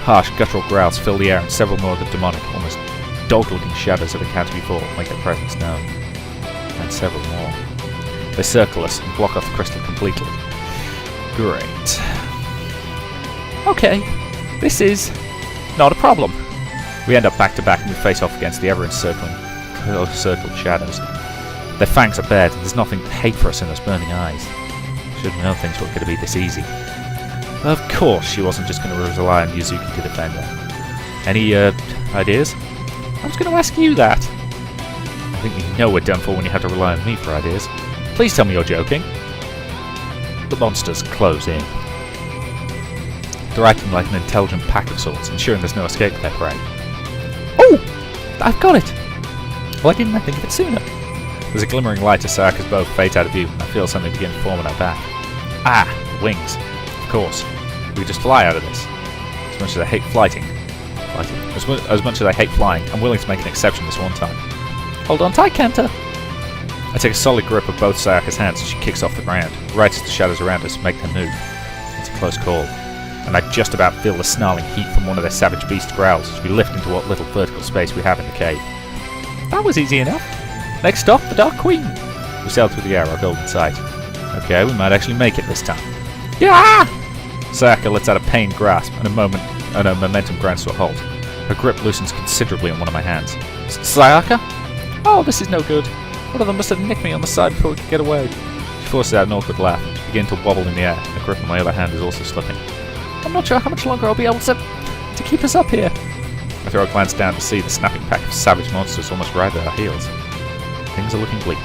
Harsh, guttural growls fill the air, and several more of the demonic, almost dog-looking shadows that encountered before make their presence known. And several more. They circle us and block off the crystal completely. Great. Okay, this is not a problem. We end up back to back and we face off against the ever-encircled shadows. Their fangs are bared and there's nothing but hate for us in those burning eyes. Should have known things weren't going to be this easy. Of course she wasn't just going to rely on Yuzuki to defend her. Any, ideas? I was going to ask you that. I think you know we're done for when you have to rely on me for ideas. Please tell me you're joking. The monsters close in. They're acting like an intelligent pack of sorts, ensuring there's no escape for their prey. Oh! I've got it! Why didn't I think of it sooner? There's a glimmering light as Sayaka's bow fades out of view, and I feel something begin to form on our back. Ah! Wings. Of course. We could just fly out of this. As much as I hate flighting. As much as I hate flying, I'm willing to make an exception this one time. Hold on tight, Kenta! I take a solid grip of both Sayaka's hands as she kicks off the ground, right as the shadows around us make their move. It's a close call, and I just about feel the snarling heat from one of their savage beast growls as we lift into what little vertical space we have in the cave. That was easy enough. Next stop, the Dark Queen! We sail through the air, our golden sight. Okay, we might actually make it this time. Yeah! Sayaka lets out a pained grasp, and her momentum grinds to a halt. Her grip loosens considerably on one of my hands. Sayaka? Oh, this is no good. One of them must have nicked me on the side before we could get away. She forces out an awkward laugh, and she begins to wobble in the air. The grip on my other hand is also slipping. I'm not sure how much longer I'll be able to keep us up here. I throw a glance down to see the snapping pack of savage monsters almost right at our heels. Things are looking bleak.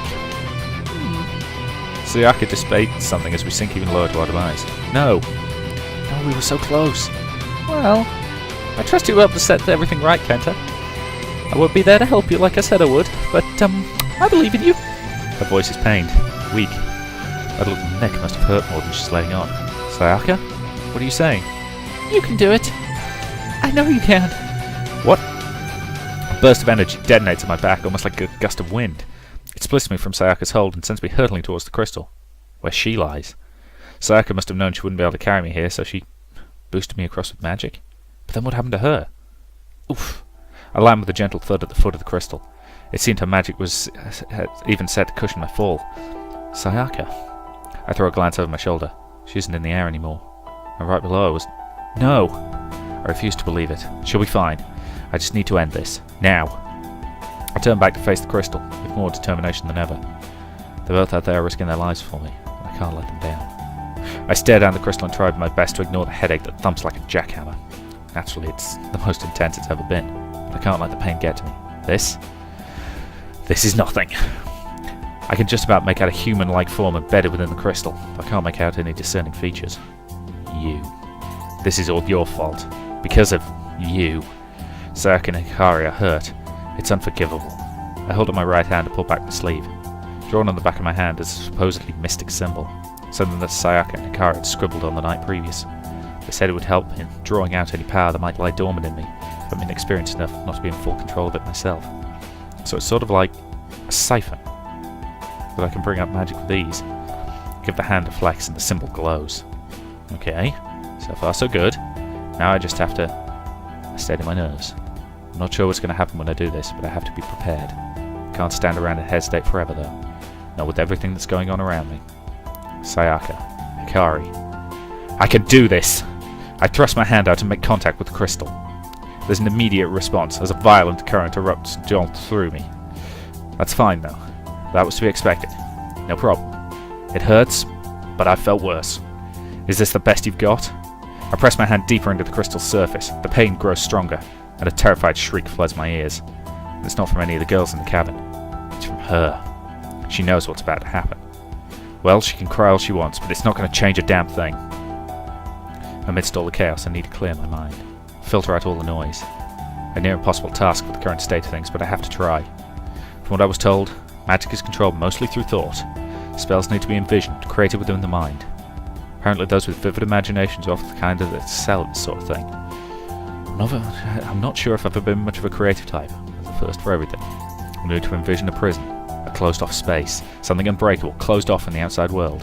Sayaka dissipates something as we sink even lower to our demise. No! No, we were so close. Well, I trust you'll be able to set everything right, Kenta. I won't be there to help you like I said I would, but, I believe in you. Her voice is pained, weak. That little neck must have hurt more than she's letting on. Sayaka? What are you saying? You can do it. I know you can. What? A burst of energy detonates at my back, almost like a gust of wind. It splits me from Sayaka's hold and sends me hurtling towards the crystal, where she lies. Sayaka must have known she wouldn't be able to carry me here, so she boosted me across with magic. But then what happened to her? Oof. I land with a gentle thud at the foot of the crystal. It seemed her magic was even set to cushion my fall. Sayaka. I throw a glance over my shoulder. She isn't in the air anymore. And right below her was... No! I refuse to believe it. She'll be fine. I just need to end this. Now. I turn back to face the crystal, with more determination than ever. They're both out there risking their lives for me, and I can't let them down. I stare down the crystal and try my best to ignore the headache that thumps like a jackhammer. Naturally, it's the most intense it's ever been. But I can't let the pain get to me. This is nothing. I can just about make out a human-like form embedded within the crystal, but I can't make out any discerning features. You. This is all your fault. Because of you. Sayaka and Hikari are hurt. It's unforgivable. I hold up my right hand to pull back the sleeve. Drawn on the back of my hand is a supposedly mystic symbol, something that Sayaka and Hikari had scribbled on the night previous. They said it would help in drawing out any power that might lie dormant in me, but I'm inexperienced enough not to be in full control of it myself. So it's sort of like a siphon, that I can bring up magic with ease. Give the hand a flex and the symbol glows. Okay, so far so good. Now I just have to steady my nerves. I'm not sure what's going to happen when I do this, but I have to be prepared. I can't stand around and hesitate forever though. Not with everything that's going on around me. Sayaka. Hikari. I can do this! I thrust my hand out and make contact with the crystal. There's an immediate response as a violent current erupts and jolts through me. That's fine though. That was to be expected. No problem. It hurts, but I've felt worse. Is this the best you've got? I press my hand deeper into the crystal's surface. The pain grows stronger, and a terrified shriek floods my ears. It's not from any of the girls in the cabin. It's from her. She knows what's about to happen. Well, she can cry all she wants, but it's not going to change a damn thing. Amidst all the chaos, I need to clear my mind. Filter out all the noise. A near impossible task with the current state of things, but I have to try. From what I was told, magic is controlled mostly through thought. Spells need to be envisioned, created within the mind. Apparently those with vivid imaginations are often the kind that excel at this sort of thing. I'm not sure if I've ever been much of a creative type. There's a first for everything. I need to envision a prison, a closed-off space, something unbreakable, closed off from the outside world,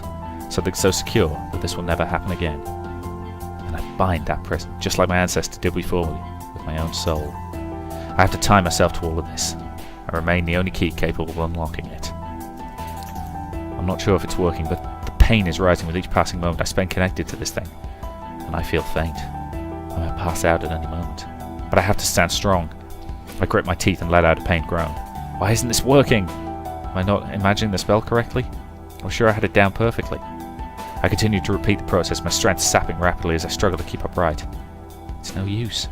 something so secure that this will never happen again. And and I bind that prison, just like my ancestor did before me, with my own soul. I have to tie myself to all of this. I remain the only key capable of unlocking it. I'm not sure if it's working, but the pain is rising with each passing moment I spend connected to this thing, and I feel faint. I might pass out at any moment, but I have to stand strong. I grit my teeth and let out a pained groan. Why isn't this working? Am I not imagining the spell correctly? I'm sure I had it down perfectly. I continue to repeat the process, my strength sapping rapidly as I struggle to keep upright. It's no use.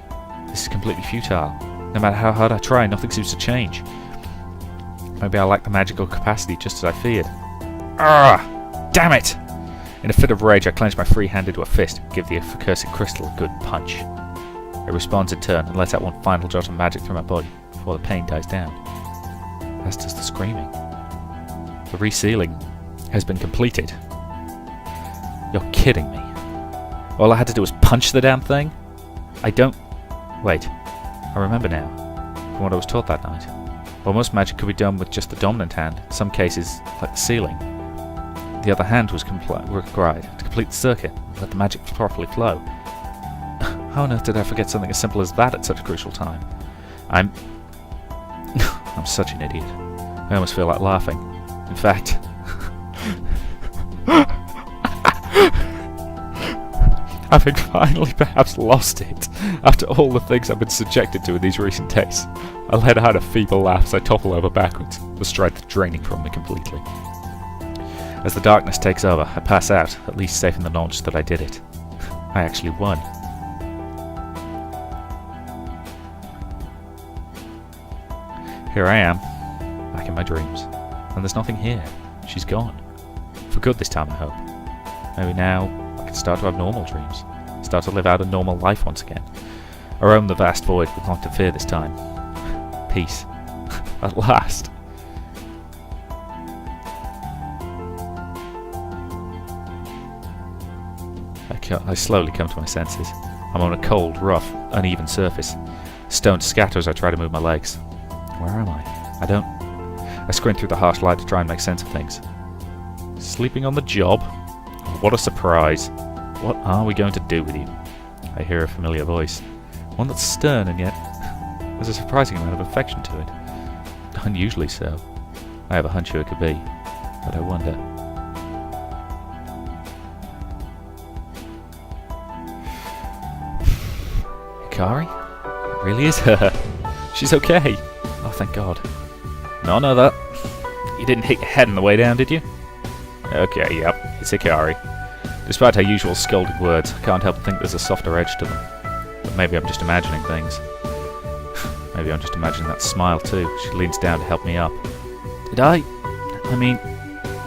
This is completely futile. No matter how hard I try, nothing seems to change. Maybe I lack the magical capacity just as I feared. Ah! Damn it! In a fit of rage, I clench my free hand into a fist and give the accursed crystal a good punch. It responds in turn and lets out one final jot of magic through my body before the pain dies down. As does the screaming. The resealing has been completed. You're kidding me. All I had to do was punch the damn thing? Wait. I remember now, from what I was taught that night. While most magic could be done with just the dominant hand, in some cases, like the sealing, the other hand was required to complete the circuit and let the magic properly flow. How on earth did I forget something as simple as that at such a crucial time? I'm such an idiot. I almost feel like laughing. In fact... Having finally perhaps lost it, after all the things I've been subjected to in these recent days, I let out a feeble laugh as I topple over backwards, the strength draining from me completely. As the darkness takes over, I pass out, at least safe in the knowledge that I did it. I actually won. Here I am, back in my dreams, and there's nothing here. She's gone. For good this time, I hope. Maybe now I can start to have normal dreams, start to live out a normal life once again. I roam the vast void with not to fear this time. Peace. At last. I slowly come to my senses. I'm on a cold, rough, uneven surface. Stone scatter as I try to move my legs. Where am I? I squint through the harsh light to try and make sense of things. Sleeping on the job? What a surprise. What are we going to do with you? I hear a familiar voice. One that's stern and yet there's a surprising amount of affection to it. Unusually so. I have a hunch who it could be, but I wonder. Hikari? It really is her. She's okay. Oh, thank God. No, that. You didn't hit your head on the way down, did you? Okay, yep, it's Hikari. Despite her usual scolding words, I can't help but think there's a softer edge to them. But maybe I'm just imagining things. Maybe I'm just imagining that smile too. She leans down to help me up.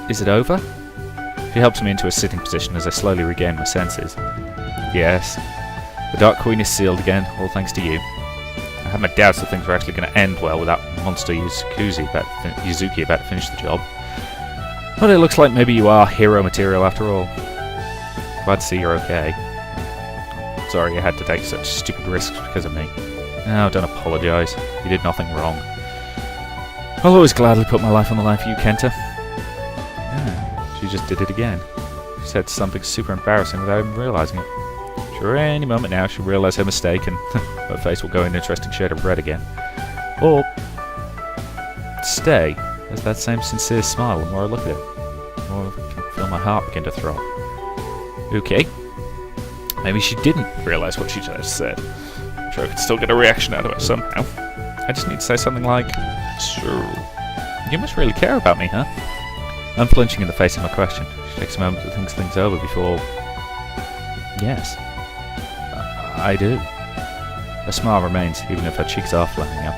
Is it over? She helps me into a sitting position as I slowly regain my senses. Yes. The Dark Queen is sealed again, all thanks to you. I had my doubts that things were actually going to end well with that monster Yuzuki about to finish the job. But it looks like maybe you are hero material after all. Glad to see you're okay. Sorry you had to take such stupid risks because of me. No, don't apologise. You did nothing wrong. I'll always gladly put my life on the line for you, Kenta. Yeah, she just did it again. She said something super embarrassing without even realising it. Sure, any moment now she'll realise her mistake and her face will go in an interesting shade of red again. Or stay, as that same sincere smile the more I look at it, the more I can feel my heart begin to throb. Okay. Maybe she didn't realise what she just said. I'm sure I could still get a reaction out of her somehow. I just need to say something like, sure. You must really care about me, huh? Unflinching in the face of my question, she takes a moment to think things over before... Yes. I do. Her smile remains, even if her cheeks are flaming up.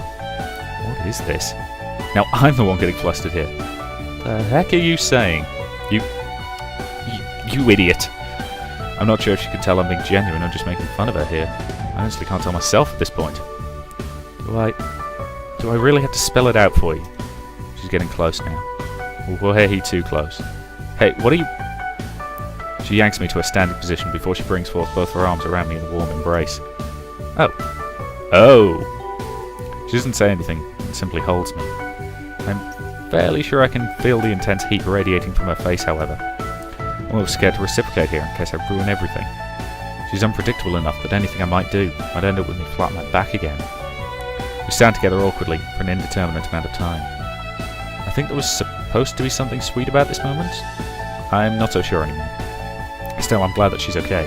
What is this? Now I'm the one getting flustered here. The heck are you saying? You idiot. I'm not sure if she can tell I'm being genuine or just making fun of her here. I honestly can't tell myself at this point. Do I really have to spell it out for you? She's getting close now. Way too close. Hey, what are you... She yanks me to a standing position before she brings forth both her arms around me in a warm embrace. Oh. She doesn't say anything, and simply holds me. I'm fairly sure I can feel the intense heat radiating from her face, however. I'm almost scared to reciprocate here in case I ruin everything. She's unpredictable enough that anything I might do might end up with me flat on my back again. We stand together awkwardly for an indeterminate amount of time. I think there was supposed to be something sweet about this moment. I'm not so sure anymore. Still, I'm glad that she's okay.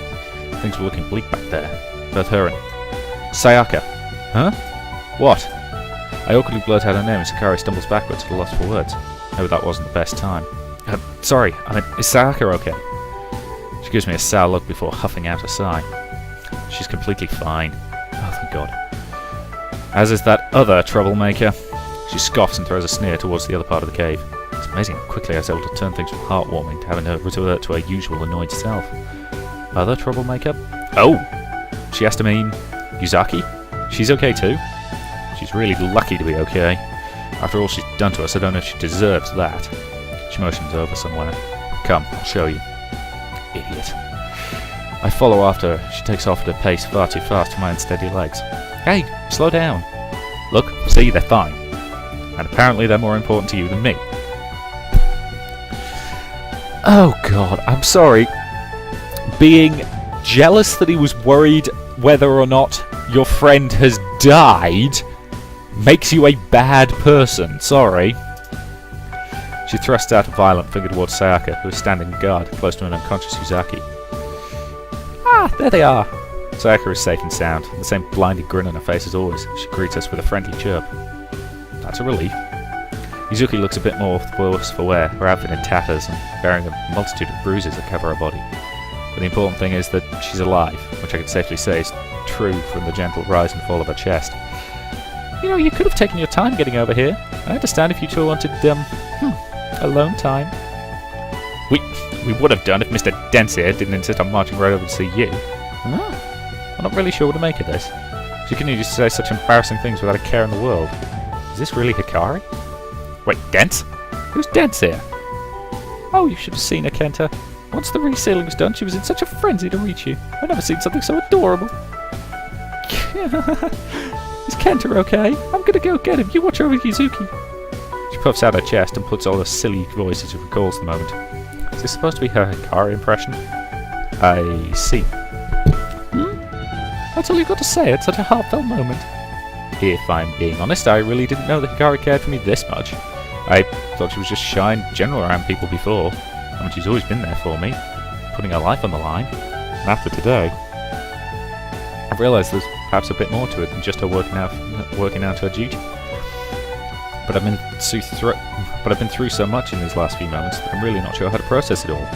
Things were looking bleak back there. Both her and... Sayaka! Huh? What? I awkwardly blurt out her name and Sakura stumbles backwards at a loss for words. Maybe that wasn't the best time. Sorry, I mean, is Sayaka okay? She gives me a sour look before huffing out a sigh. She's completely fine. Oh, thank God. As is that other troublemaker. She scoffs and throws a sneer towards the other part of the cave. It's amazing how quickly I was able to turn things from heartwarming to having her revert to her usual annoyed self. Other troublemaker? Oh! She has to mean... Yuzaki? She's okay too? She's really lucky to be okay. After all she's done to us, I don't know if she deserves that. She motions over somewhere. Come, I'll show you. Idiot. I follow after her. She takes off at a pace far too fast for my unsteady legs. Hey, slow down. Look, see, they're fine. And apparently they're more important to you than me. Oh God, I'm sorry. Being jealous that he was worried whether or not your friend has died makes you a bad person. Sorry. She thrusts out a violent finger towards Sayaka, who is standing guard close to an unconscious Yuzaki. Ah, there they are. Sayaka is safe and sound, the same blinded grin on her face as always. She greets us with a friendly chirp. That's a relief. Yuzuki looks a bit more worse for wear, her outfit in tatters and bearing a multitude of bruises that cover her body. But the important thing is that she's alive, which I can safely say is true from the gentle rise and fall of her chest. You know, you could have taken your time getting over here. I understand if you two wanted, alone time. We would have done if Mr. Dents here didn't insist on marching right over to see you. I'm not really sure what to make of this. She continues to say such embarrassing things without a care in the world. Is this really Hikari? Wait, Dents? Who's Dents here? Oh, you should have seen her, Kenta. Once the resealing was done, she was in such a frenzy to reach you. I've never seen something so adorable. Is Kenta okay? I'm gonna go get him. You watch over Yuzuki. She puffs out her chest and puts all her silly voice as she recalls the moment. Is this supposed to be her Hikari impression? I see. That's all you've got to say at such a heartfelt moment. If I'm being honest, I really didn't know that Hikari cared for me this much. I thought she was just shy in general around people before. I mean, she's always been there for me, putting her life on the line. And after today, I've realised there's perhaps a bit more to it than just her working out her duty. But I've been through so much in these last few moments that I'm really not sure how to process it all.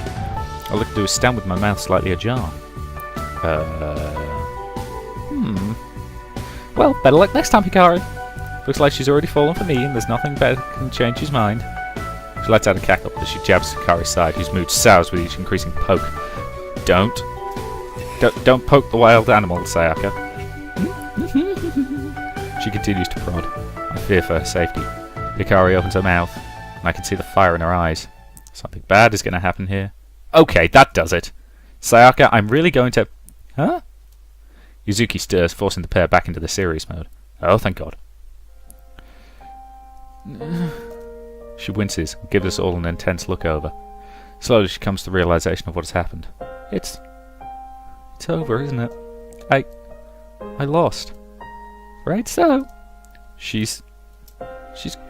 All I can do is stand with my mouth slightly ajar. Well, better luck next time, Hikari. Looks like she's already fallen for me, and there's nothing better that can change his mind. She lets out a cackle as she jabs Hikari's side, whose mood sours with each increasing poke. Don't poke the wild animal, Sayaka. She continues to prod. I fear for her safety. Hikari opens her mouth, and I can see the fire in her eyes. Something bad is going to happen here. Okay, that does it. Sayaka, I'm really going to... Huh? Yuzuki stirs, forcing the pair back into the serious mode. Oh, thank God. She winces and gives us all an intense look over. Slowly she comes to the realization of what has happened. It's over, isn't it? I lost. Right so. She's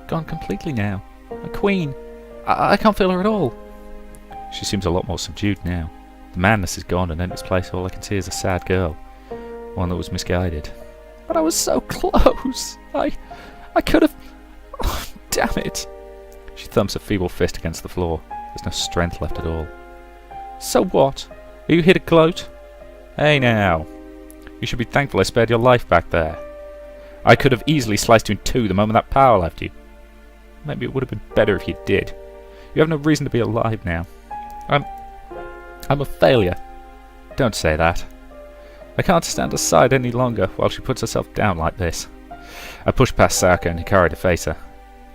gone completely now. My queen. I can't feel her at all. She seems a lot more subdued now. The madness is gone, and in its place all I can see is a sad girl. One that was misguided. But I was so close. I could have... Oh, damn it. She thumps a feeble fist against the floor. There's no strength left at all. So what? Are you here to gloat? Hey now. You should be thankful I spared your life back there. I could have easily sliced you in two the moment that power left you. Maybe it would have been better if you did. You have no reason to be alive now. I'm a failure. Don't say that. I can't stand aside any longer while she puts herself down like this. I push past Sayaka and Hikari to face her.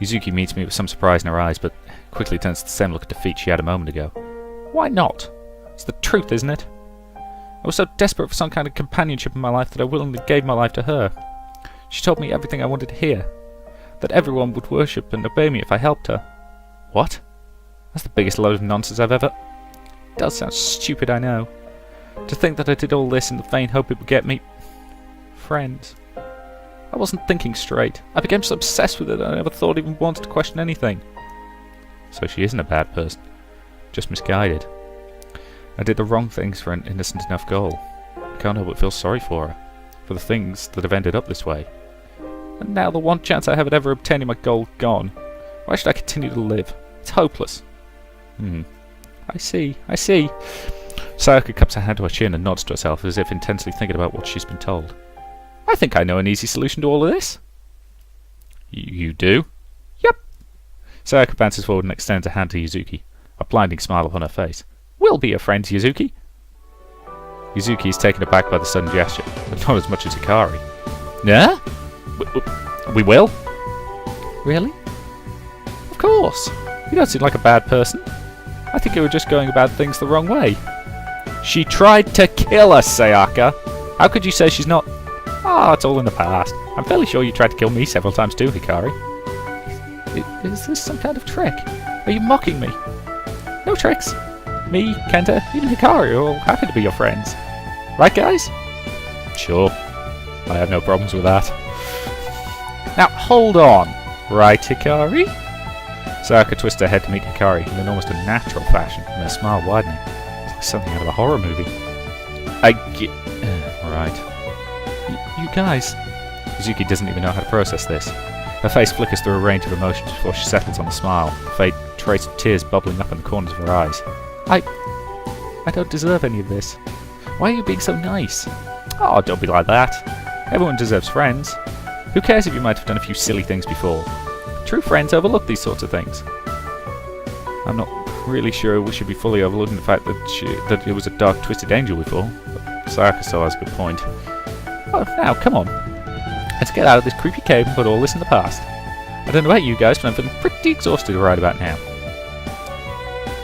Yuzuki meets me with some surprise in her eyes, but quickly turns to the same look of defeat she had a moment ago. Why not? It's the truth, isn't it? I was so desperate for some kind of companionship in my life that I willingly gave my life to her. She told me everything I wanted to hear. That everyone would worship and obey me if I helped her. What? That's the biggest load of nonsense I've ever... It does sound stupid, I know. To think that I did all this in the vain hope it would get me... friends. I wasn't thinking straight. I became so obsessed with it I never thought even once to question anything. So she isn't a bad person. Just misguided. I did the wrong things for an innocent enough goal. I can't help but feel sorry for her. For the things that have ended up this way. And now the one chance I have at ever obtaining my goal gone. Why should I continue to live? It's hopeless. I see. Sayaka cups her hand to her chin and nods to herself as if intensely thinking about what she's been told. I think I know an easy solution to all of this. You do? Yep. Sayaka bounces forward and extends a hand to Yuzuki, a blinding smile upon her face. We'll be your friends, Yuzuki. Yuzuki is taken aback by the sudden gesture, but not as much as Hikari. Yeah? We will? Really? Of course. You don't seem like a bad person. I think you were just going about things the wrong way. She tried to kill us, Sayaka. How could you say she's not... Ah, it's all in the past. I'm fairly sure you tried to kill me several times too, Hikari. Is this some kind of trick? Are you mocking me? No tricks. Me, Kenta, even Hikari are all happy to be your friends. Right, guys? Sure. I have no problems with that. Now, hold on. Right, Hikari? Sayaka twists her head to meet Hikari in an almost unnatural fashion, and her smile widening. It's like something out of a horror movie. Right. You guys... Yuzuki doesn't even know how to process this. Her face flickers through a range of emotions before she settles on a smile, a faint trace of tears bubbling up in the corners of her eyes. I don't deserve any of this. Why are you being so nice? Oh, don't be like that. Everyone deserves friends. Who cares if you might have done a few silly things before? True friends overlook these sorts of things. I'm not really sure we should be fully overlooking the fact that it was a dark, twisted angel before, but Sayaka still has a good point. Oh, now, come on. Let's get out of this creepy cave and put all this in the past. I don't know about you guys, but I'm feeling pretty exhausted right about now.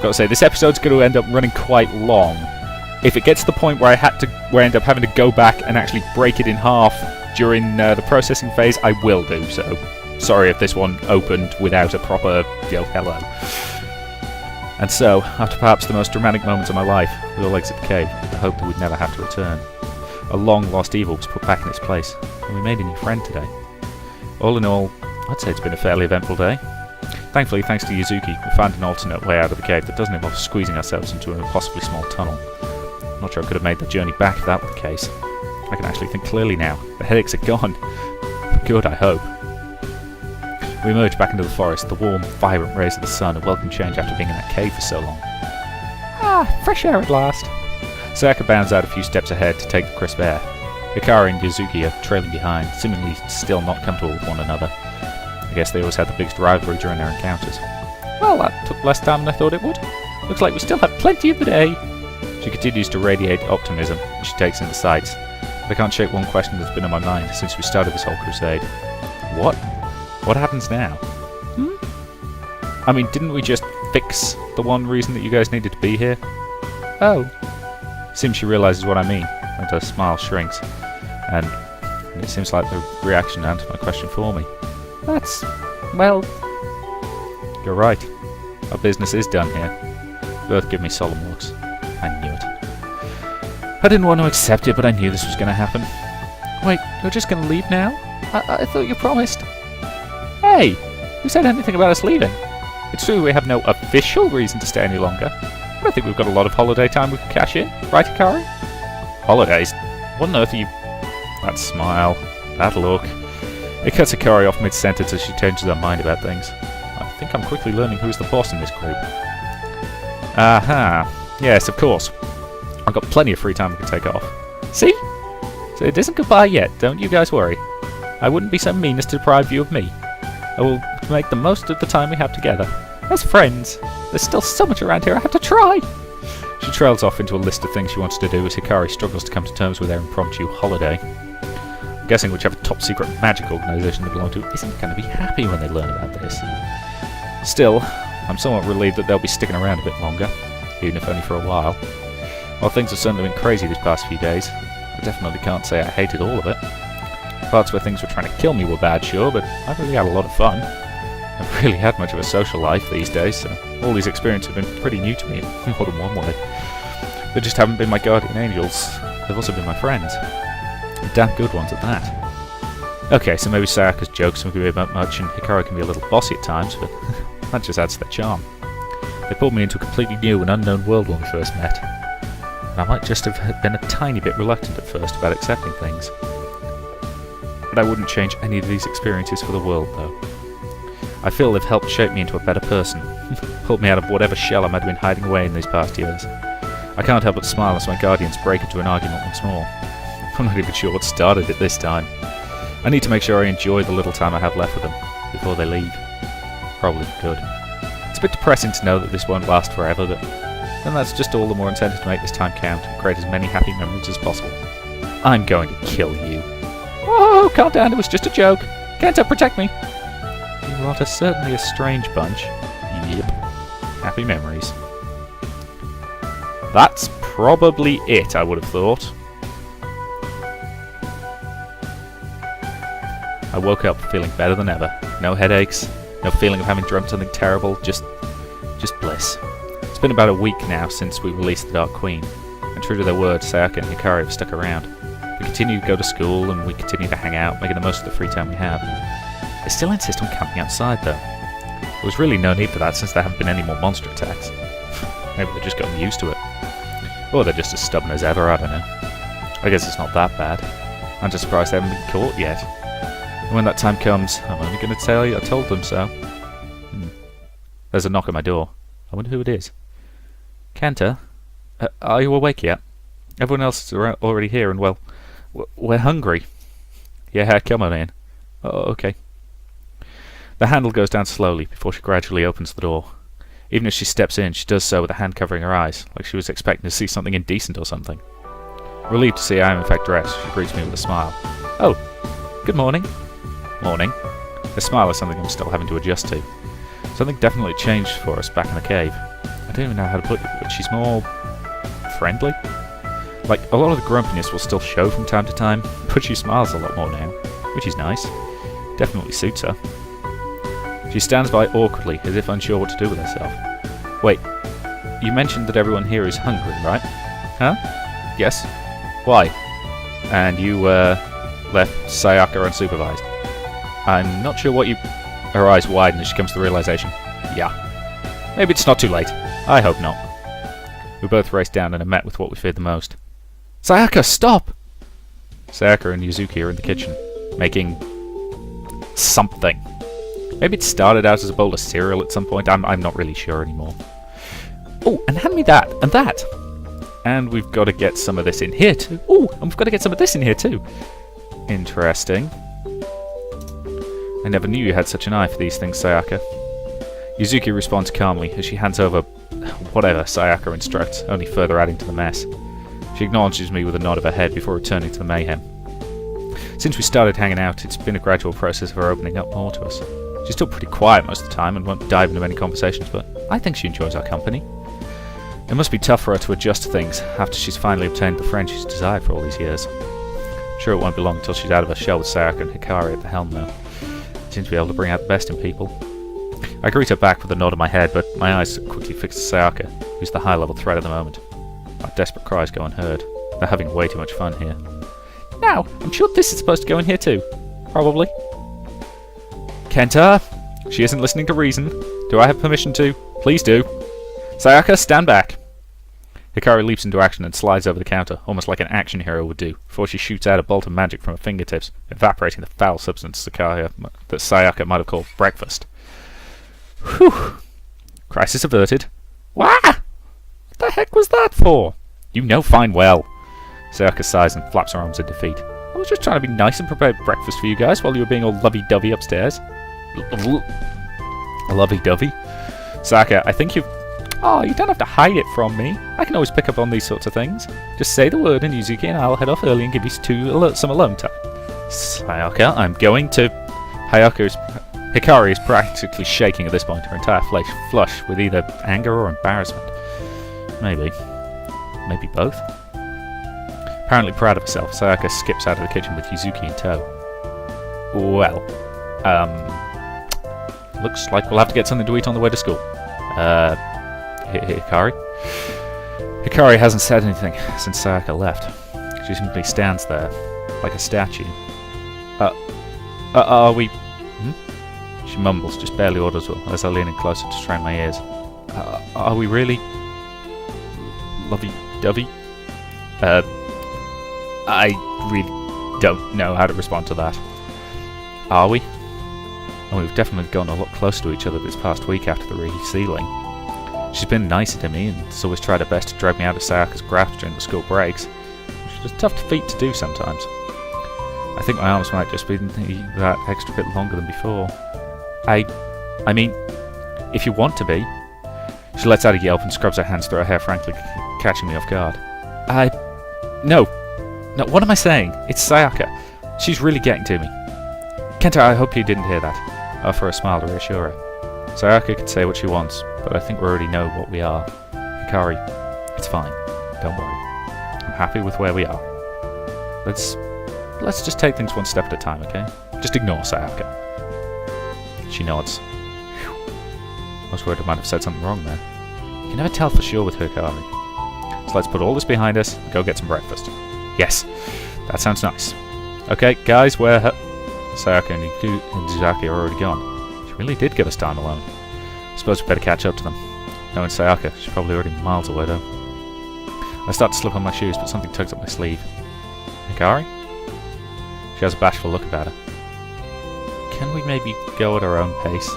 Gotta say, this episode's going to end up running quite long. If it gets to the point where I end up having to go back and actually break it in half during the processing phase, I will do so. Sorry if this one opened without a proper hello. And so, after perhaps the most dramatic moments of my life, we all exit the cave. I hoped that we'd never have to return. A long-lost evil was put back in its place, and we made a new friend today. All in all, I'd say it's been a fairly eventful day. Thankfully, thanks to Yuzuki, we found an alternate way out of the cave that doesn't involve squeezing ourselves into an impossibly small tunnel. I'm not sure I could have made the journey back if that were the case. I can actually think clearly now. The headaches are gone. For good, I hope. We emerged back into the forest, the warm, vibrant rays of the sun, a welcome change after being in that cave for so long. Ah, fresh air at last. Sayaka bounds out a few steps ahead to take the crisp air. Hikari and Yuzuki are trailing behind, seemingly still not comfortable with one another. I guess they always had the biggest rivalry during their encounters. Well, that took less time than I thought it would. Looks like we still have plenty of the day. She continues to radiate optimism as she takes in the sights. But I can't shake one question that's been on my mind since we started this whole crusade. What? What happens now? I mean, didn't we just fix the one reason that you guys needed to be here? Oh. Seems she realises what I mean, and her smile shrinks. And it seems like the reaction answered my question for me. That's... well... You're right. Our business is done here. Both give me solemn looks. I knew it. I didn't want to accept it, but I knew this was going to happen. Wait, you're just going to leave now? I thought you promised. Hey! Who said anything about us leaving? It's true we have no official reason to stay any longer, but I think we've got a lot of holiday time we can cash in. Right, Hikari? Holidays? What on earth are you... That smile. That look. It cuts Hikari off mid-sentence as she changes her mind about things. I think I'm quickly learning who's the boss in this group. Aha. Yes, of course. I've got plenty of free time we can take off. See? So it isn't goodbye yet, don't you guys worry. I wouldn't be so mean as to deprive you of me. I will make the most of the time we have together. As friends. There's still so much around here I have to try. She trails off into a list of things she wants to do as Hikari struggles to come to terms with their impromptu holiday. I'm guessing whichever top-secret magic organisation they belong to isn't going to be happy when they learn about this. Still, I'm somewhat relieved that they'll be sticking around a bit longer, even if only for a while. While things have certainly been crazy these past few days, I definitely can't say I hated all of it. Parts where things were trying to kill me were bad, sure, but I really had a lot of fun. I haven't really had much of a social life these days, so all these experiences have been pretty new to me in more than one way. They just haven't been my guardian angels. They've also been my friends. Damn good ones at that. Okay, so maybe Sayaka's jokes can be a bit much and Hikaru can be a little bossy at times, but that just adds to their charm. They pulled me into a completely new and unknown world when we first met. And I might just have been a tiny bit reluctant at first about accepting things. But I wouldn't change any of these experiences for the world, though. I feel they've helped shape me into a better person, pulled me out of whatever shell I might have been hiding away in these past years. I can't help but smile as my guardians break into an argument once more. I'm not even sure what started it this time. I need to make sure I enjoy the little time I have left with them, before they leave. Probably good. It's a bit depressing to know that this won't last forever, but then that's just all the more incentive to make this time count and create as many happy memories as possible. I'm going to kill you. Oh, calm down, it was just a joke. Kenta, protect me. You lot are certainly a strange bunch. Yep. Happy memories. That's probably it, I would have thought. I woke up feeling better than ever. No headaches, no feeling of having dreamt something terrible, just bliss. It's been about a week now since we released the Dark Queen, and true to their word, Sayaka and Hikari have stuck around. We continue to go to school, and we continue to hang out, making the most of the free time we have. They still insist on camping outside, though. There was really no need for that since there haven't been any more monster attacks. Maybe they're just getting used to it. Or they're just as stubborn as ever, I don't know. I guess it's not that bad. I'm just surprised they haven't been caught yet. And when that time comes, I'm only going to tell you I told them so. There's a knock at my door. I wonder who it is. Kenta? Are you awake yet? Everyone else is already here and, well, we're hungry. Yeah, come on in. Oh, okay. The handle goes down slowly before she gradually opens the door. Even as she steps in, she does so with a hand covering her eyes, like she was expecting to see something indecent or something. Relieved to see I am in fact dressed, she greets me with a smile. Oh, good morning. Morning. The smile is something I'm still having to adjust to. Something definitely changed for us back in the cave. I don't even know how to put it, but she's more friendly? Like, a lot of the grumpiness will still show from time to time, but she smiles a lot more now, which is nice. Definitely suits her. She stands by awkwardly, as if unsure what to do with herself. Wait, you mentioned that everyone here is hungry, right? Huh? Yes. Why? And you, left Sayaka unsupervised. I'm not sure what you... Her eyes widen as she comes to the realization. Yeah. Maybe it's not too late. I hope not. We both race down and are met with what we feared the most. Sayaka, stop! Sayaka and Yuzuki are in the kitchen, making... something. Maybe it started out as a bowl of cereal at some point. I'm not really sure anymore. Oh, and hand me that, and that! And we've got to get some of this in here too. Oh, and we've got to get some of this in here too. Interesting. I never knew you had such an eye for these things, Sayaka. Yuzuki responds calmly as she hands over whatever Sayaka instructs, only further adding to the mess. She acknowledges me with a nod of her head before returning to the mayhem. Since we started hanging out, it's been a gradual process of her opening up more to us. She's still pretty quiet most of the time and won't dive into many conversations, but I think she enjoys our company. It must be tough for her to adjust to things after she's finally obtained the friend she's desired for all these years. I'm sure it won't be long until she's out of her shell with Sayaka and Hikari at the helm, though. Seems to be able to bring out the best in people. I greet her back with a nod of my head, but my eyes quickly fix to Sayaka, who's the high-level threat at the moment. Our desperate cries go unheard. They're having way too much fun here. Now, I'm sure this is supposed to go in here too. Probably. Kenta! She isn't listening to reason. Do I have permission to? Please do. Sayaka, stand back! Hikari leaps into action and slides over the counter, almost like an action hero would do, before she shoots out a bolt of magic from her fingertips, evaporating the foul substance that Sayaka might have called breakfast. Whew! Crisis averted. Wah! What the heck was that for? You know fine well. Sayaka sighs and flaps her arms in defeat. I was just trying to be nice and prepare breakfast for you guys while you were being all lovey-dovey upstairs. Lovey-dovey? Sayaka, I think you've... Oh, you don't have to hide it from me. I can always pick up on these sorts of things. Just say the word and Yuzuki and I'll head off early and give you some alone time. Sayaka, I'm going to... Hikari is practically shaking at this point, her entire flesh flush with either anger or embarrassment. Maybe both. Apparently proud of herself, Sayaka skips out of the kitchen with Yuzuki in tow. Well, looks like we'll have to get something to eat on the way to school. Hikari? Hikari hasn't said anything since Sayaka left. She simply stands there, like a statue. Are we... She mumbles, just barely audible, as I lean in closer to strain my ears. Are we really... lovey-dovey? I really don't know how to respond to that. Are we? And we've definitely gone a lot closer to each other this past week after the resealing. She's been nicer to me and has always tried her best to drag me out of Sayaka's grasp during the school breaks, which is a tough feat to do sometimes. I think my arms might just be that extra bit longer than before. I mean, if you want to be. She lets out a yelp and scrubs her hands through her hair, frankly catching me off guard. No, what am I saying? It's Sayaka. She's really getting to me. Kenta, I hope you didn't hear that. I offer a smile to reassure her. Sayaka can say what she wants, but I think we already know what we are. Hikari, it's fine. Don't worry. I'm happy with where we are. Let's just take things one step at a time, okay? Just ignore Sayaka. She nods. Whew. I was worried I might have said something wrong there. You can never tell for sure with Hikari. So let's put all this behind us and go get some breakfast. Yes, that sounds nice. Okay, guys, where... Sayaka and Izaki are already gone. She really did give us time alone. I suppose we better catch up to them. Knowing Sayaka, she's probably already miles away though. I start to slip on my shoes, but something tugs at my sleeve. Hikari? She has a bashful look about her. Can we maybe go at our own pace?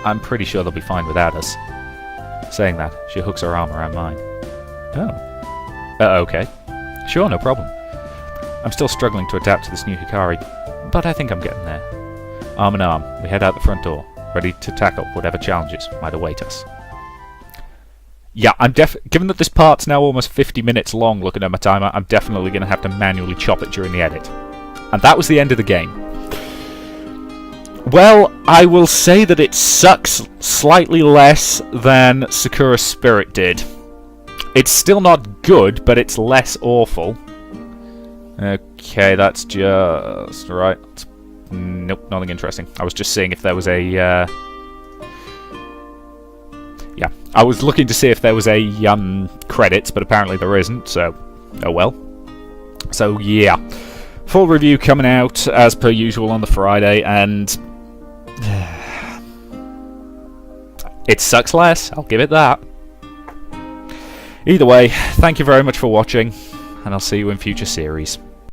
I'm pretty sure they'll be fine without us. Saying that, she hooks her arm around mine. Oh. Okay. Sure, no problem. I'm still struggling to adapt to this new Hikari, but I think I'm getting there. Arm in arm, we head out the front door, ready to tackle whatever challenges might await us. Yeah, given that this part's now almost 50 minutes long looking at my timer, I'm definitely going to have to manually chop it during the edit. And that was the end of the game. Well, I will say that it sucks slightly less than Sakura Spirit did. It's still not good, but it's less awful. Okay, that's just... right. Nope, nothing interesting. I was just seeing if there was a... yeah, I was looking to see if there was a credits, but apparently there isn't, so... oh well. So, yeah. Full review coming out, as per usual, on the Friday, and... it sucks less, I'll give it that. Either way, thank you very much for watching, and I'll see you in future series.